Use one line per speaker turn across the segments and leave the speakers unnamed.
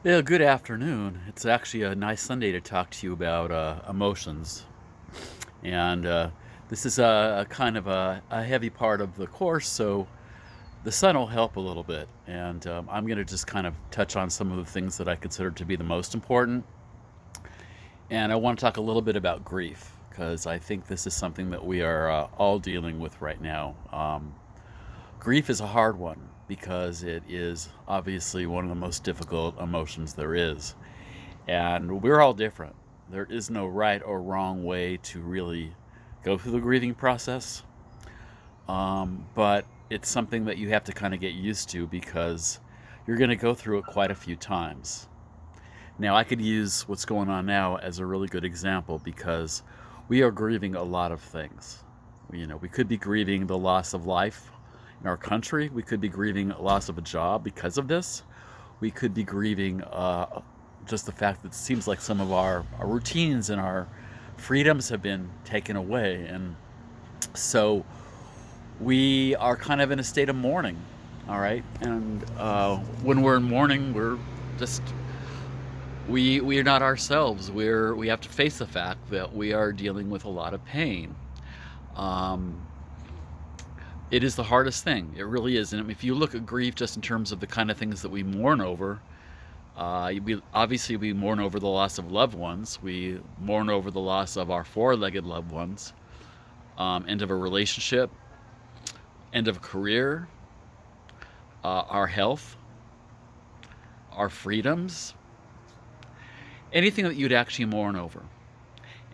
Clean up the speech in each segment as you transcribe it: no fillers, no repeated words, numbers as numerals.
Yeah, good afternoon. It's actually a nice Sunday to talk to you about emotions. And this is a kind of a heavy part of the course, so the sun will help a little bit. And I'm going to just kind of touch on some of the things that I consider to be the most important. And I want to talk a little bit about grief, because I think this is something that we are all dealing with right now. Grief is a hard one because it is obviously one of the most difficult emotions there is. And we're all different. There is no right or wrong way to really go through the grieving process. But it's something that you have to kind of get used to because you're going to go through it quite a few times. Now, I could use what's going on now as a really good example because we are grieving a lot of things. We could be grieving the loss of life in our country. We could be grieving a loss of a job because of this. We could be grieving just the fact that it seems like some of our routines and our freedoms have been taken away. And so we are kind of in a state of mourning, all right? And when we're in mourning, we're just, we are not ourselves. We have to face the fact that we are dealing with a lot of pain. Um, it is the hardest thing. It really is. And if you look at grief just in terms of the kind of things that we mourn over, we mourn over the loss of loved ones. We mourn over the loss of our four-legged loved ones, end of a relationship, end of a career, our health, our freedoms, anything that you'd actually mourn over.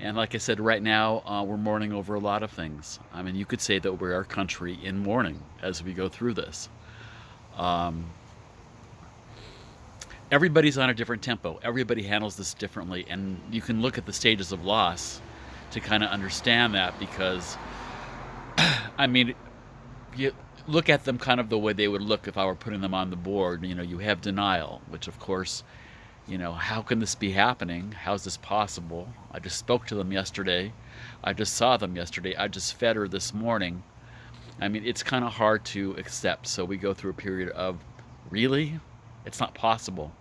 And like I said, right now we're mourning over a lot of things. I mean, you could say that we're our country in mourning as we go through this. Um, Everybody's on a different tempo. Everybody handles this differently, and you can look at the stages of loss to kind of understand that because, I mean, you look at them kind of the way they would look if I were putting them on the board. You have denial, which of course, how can this be happening? How's this possible? I just spoke to them yesterday. I just saw them yesterday. I just fed her this morning. I mean, it's kind of hard to accept. So we go through a period of, really? It's not possible.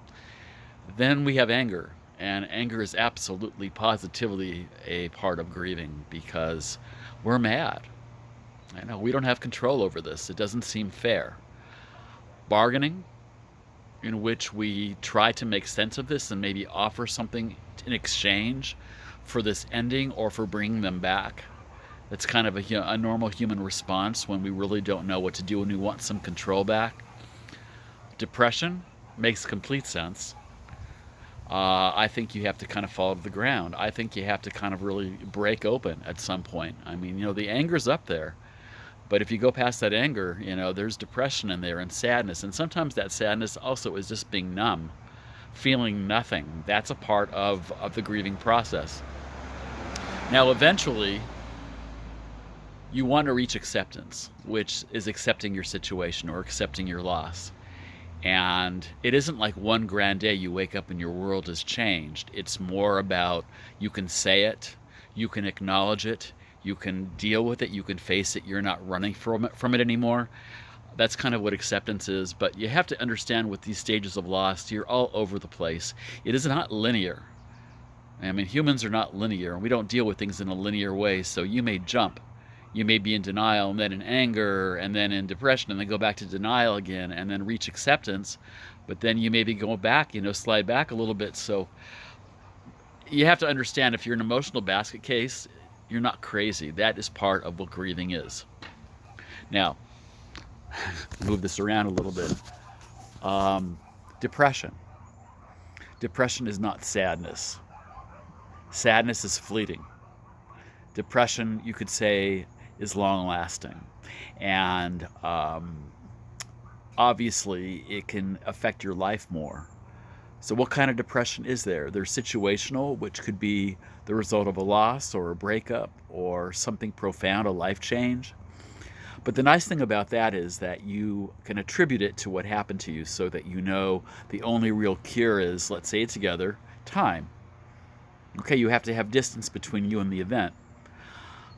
Then we have anger, and anger is absolutely positively a part of grieving because we're mad. I know we don't have control over this. It doesn't seem fair. Bargaining, in which we try to make sense of this and maybe offer something in exchange for this ending or for bringing them back. That's kind of a normal human response when we really don't know what to do and we want some control back. Depression makes complete sense. I think you have to kind of fall to the ground. I think you have to kind of really break open at some point. I mean, the anger's up there. But if you go past that anger, there's depression in there and sadness. And sometimes that sadness also is just being numb, feeling nothing. That's a part of the grieving process. Now, eventually, you want to reach acceptance, which is accepting your situation or accepting your loss. And it isn't like one grand day you wake up and your world has changed. It's more about you can say it, you can acknowledge it, you can deal with it, you can face it, you're not running from it anymore. That's kind of what acceptance is. But you have to understand with these stages of loss, you're all over the place. It is not linear. I mean, humans are not linear, and we don't deal with things in a linear way, so you may jump. You may be in denial, and then in anger, and then in depression, and then go back to denial again, and then reach acceptance. But then you maybe go back, slide back a little bit. So you have to understand if you're an emotional basket case, you're not crazy. That is part of what grieving is. Now, move this around a little bit. Depression. Depression is not sadness. Sadness is fleeting. Depression, you could say, is long lasting. And obviously, it can affect your life more. So, what kind of depression is there? There's situational, which could be the result of a loss or a breakup or something profound, a life change. But the nice thing about that is that you can attribute it to what happened to you so that the only real cure is, let's say it together, time. Okay, you have to have distance between you and the event.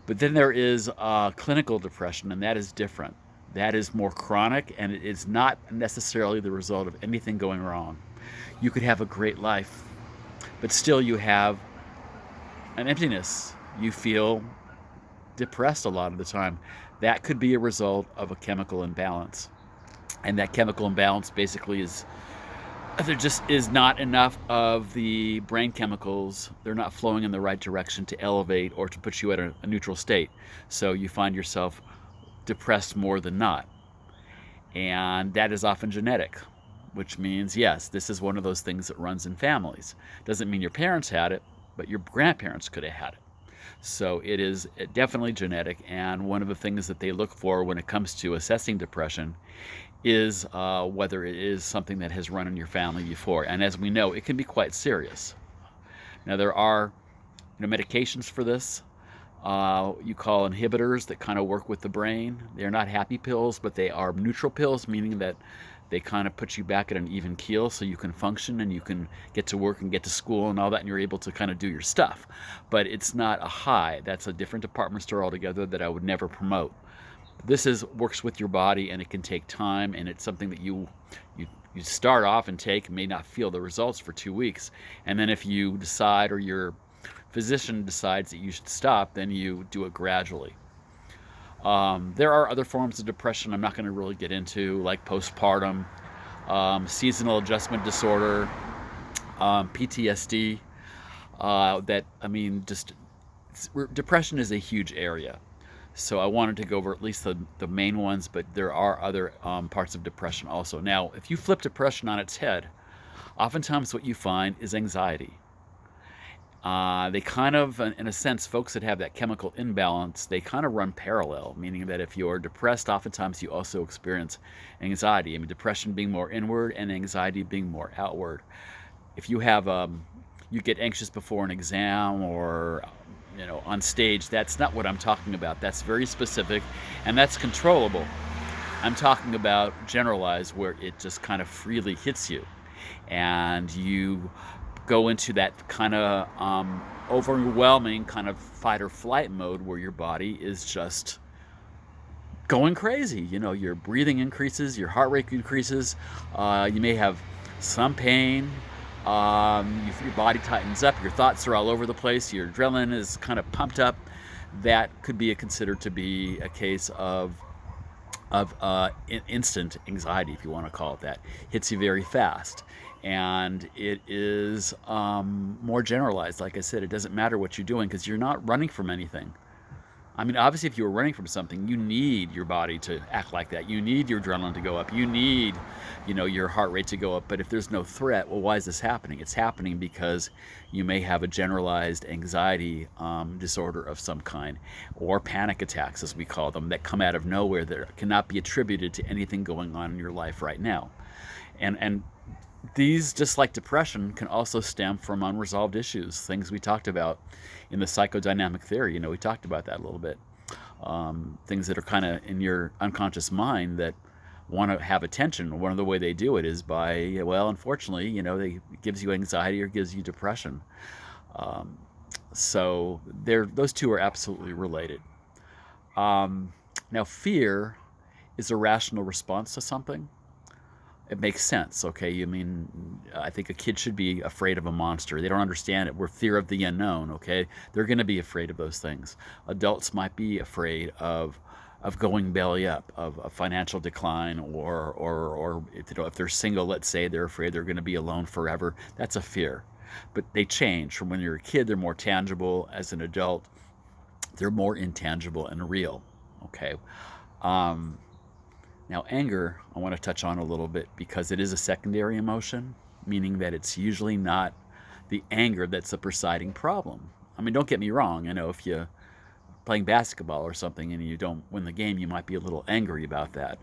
But then there is clinical depression, and that is different. That is more chronic, and it is not necessarily the result of anything going wrong. You could have a great life, but still you have an emptiness. You feel depressed a lot of the time. That could be a result of a chemical imbalance. And that chemical imbalance basically is there just is not enough of the brain chemicals. They're not flowing in the right direction to elevate or to put you at a neutral state. So you find yourself depressed more than not. And that is often genetic, which means, yes, this is one of those things that runs in families. Doesn't mean your parents had it, but your grandparents could have had it. So it is definitely genetic, and one of the things that they look for when it comes to assessing depression is whether it is something that has run in your family before. And as we know, it can be quite serious. Now there are medications for this. You call inhibitors that kind of work with the brain. They're not happy pills, but they are neutral pills, meaning that they kind of put you back at an even keel so you can function and you can get to work and get to school and all that, and you're able to kind of do your stuff. But it's not a high. That's a different department store altogether that I would never promote. This works with your body, and it can take time, and it's something that you start off and take, may not feel the results for 2 weeks, and then if you decide or your physician decides that you should stop, then you do it gradually. There are other forms of depression I'm not going to really get into, like postpartum, seasonal adjustment disorder, PTSD. Depression is a huge area. So I wanted to go over at least the main ones, but there are other parts of depression also. Now, if you flip depression on its head, oftentimes what you find is anxiety. They kind of, in a sense, folks that have that chemical imbalance, they kind of run parallel, meaning that if you're depressed, oftentimes you also experience anxiety. I mean, depression being more inward and anxiety being more outward. If you have, you get anxious before an exam or, on stage, that's not what I'm talking about. That's very specific, and that's controllable. I'm talking about generalized, where it just kind of freely hits you, and you go into that kind of overwhelming kind of fight or flight mode where your body is just going crazy. Your breathing increases, your heart rate increases, you may have some pain, your body tightens up, your thoughts are all over the place, your adrenaline is kind of pumped up. That could be considered to be a case of instant anxiety, if you want to call it that. Hits you very fast. And it is more generalized. Like I said, it doesn't matter what you're doing because you're not running from anything. I mean, obviously, if you were running from something, you need your body to act like that. You need your adrenaline to go up. You need, your heart rate to go up. But if there's no threat, well, why is this happening? It's happening because you may have a generalized anxiety disorder of some kind, or panic attacks, as we call them, that come out of nowhere that cannot be attributed to anything going on in your life right now. And these, just like depression, can also stem from unresolved issues, things we talked about in the psychodynamic theory. We talked about that a little bit. Things that are kind of in your unconscious mind that want to have attention. One of the way they do it is by, well, unfortunately, it gives you anxiety or gives you depression. So those two are absolutely related. Now, fear is a rational response to something. It makes sense, okay? I think a kid should be afraid of a monster. They don't understand it. We're fear of the unknown, okay? They're going to be afraid of those things. Adults might be afraid of going belly up, of a financial decline, or if they're single, let's say, they're afraid they're going to be alone forever. That's a fear. But they change. From when you're a kid, they're more tangible. As an adult, they're more intangible and real, okay? Now, anger, I want to touch on a little bit because it is a secondary emotion, meaning that it's usually not the anger that's the presiding problem. I mean, don't get me wrong. If you're playing basketball or something and you don't win the game, you might be a little angry about that.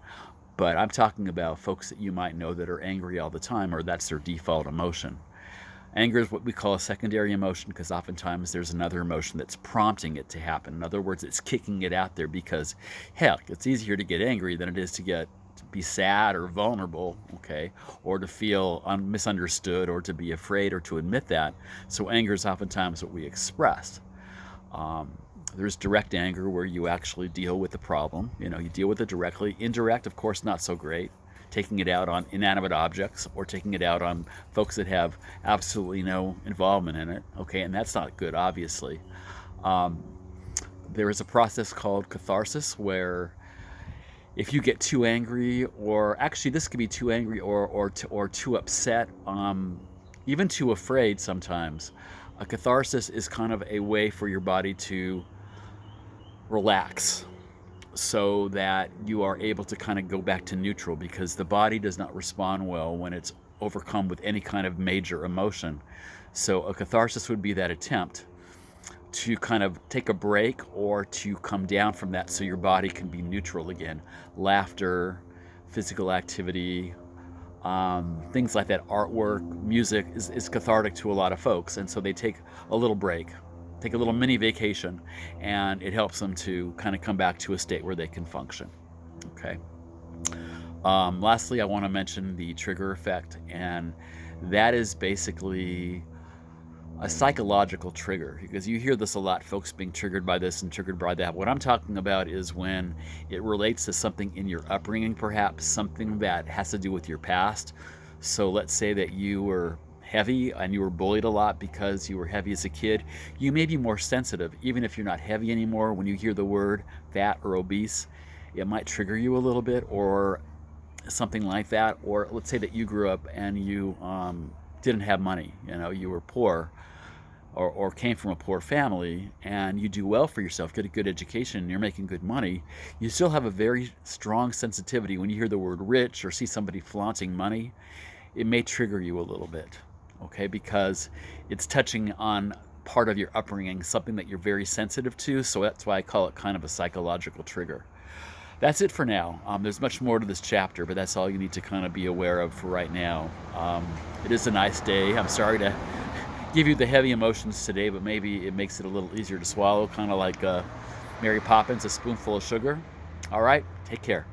But I'm talking about folks that you might know that are angry all the time, or that's their default emotion. Anger is what we call a secondary emotion because oftentimes there's another emotion that's prompting it to happen. In other words, it's kicking it out there because, heck, it's easier to get angry than it is to be sad or vulnerable, okay, or to feel misunderstood or to be afraid or to admit that. So anger is oftentimes what we express. There's direct anger where you actually deal with the problem. You deal with it directly. Indirect, of course, not so great. taking it out on inanimate objects or taking it out on folks that have absolutely no involvement in it. Okay, and that's not good, obviously. Um, there is a process called catharsis where if you get too angry, or actually this could be too angry or too upset, even too afraid sometimes, a catharsis is kind of a way for your body to relax so that you are able to kind of go back to neutral, because the body does not respond well when it's overcome with any kind of major emotion. So a catharsis would be that attempt to kind of take a break or to come down from that so your body can be neutral again. Laughter, physical activity, things like that, artwork, music is cathartic to a lot of folks. And so they take a little break, take a little mini vacation, and it helps them to kind of come back to a state where they can function. Okay. Lastly, I want to mention the trigger effect, and that is basically a psychological trigger, because you hear this a lot, folks being triggered by this and triggered by that. What I'm talking about is when it relates to something in your upbringing, perhaps something that has to do with your past. So let's say that you were heavy and you were bullied a lot because you were heavy as a kid. You may be more sensitive, even if you're not heavy anymore. When you hear the word fat or obese, it might trigger you a little bit, or something like that. Or let's say that you grew up and you didn't have money, you were poor, or came from a poor family, and you do well for yourself, get a good education, and you're making good money. You still have a very strong sensitivity when you hear the word rich or see somebody flaunting money. It may trigger you a little bit, okay, because it's touching on part of your upbringing, something that you're very sensitive to. So that's why I call it kind of a psychological trigger. That's it for now. There's much more to this chapter, but that's all you need to kind of be aware of for right now. It is a nice day. I'm sorry to give you the heavy emotions today, but maybe it makes it a little easier to swallow, kind of like Mary Poppins, a spoonful of sugar. All right, take care.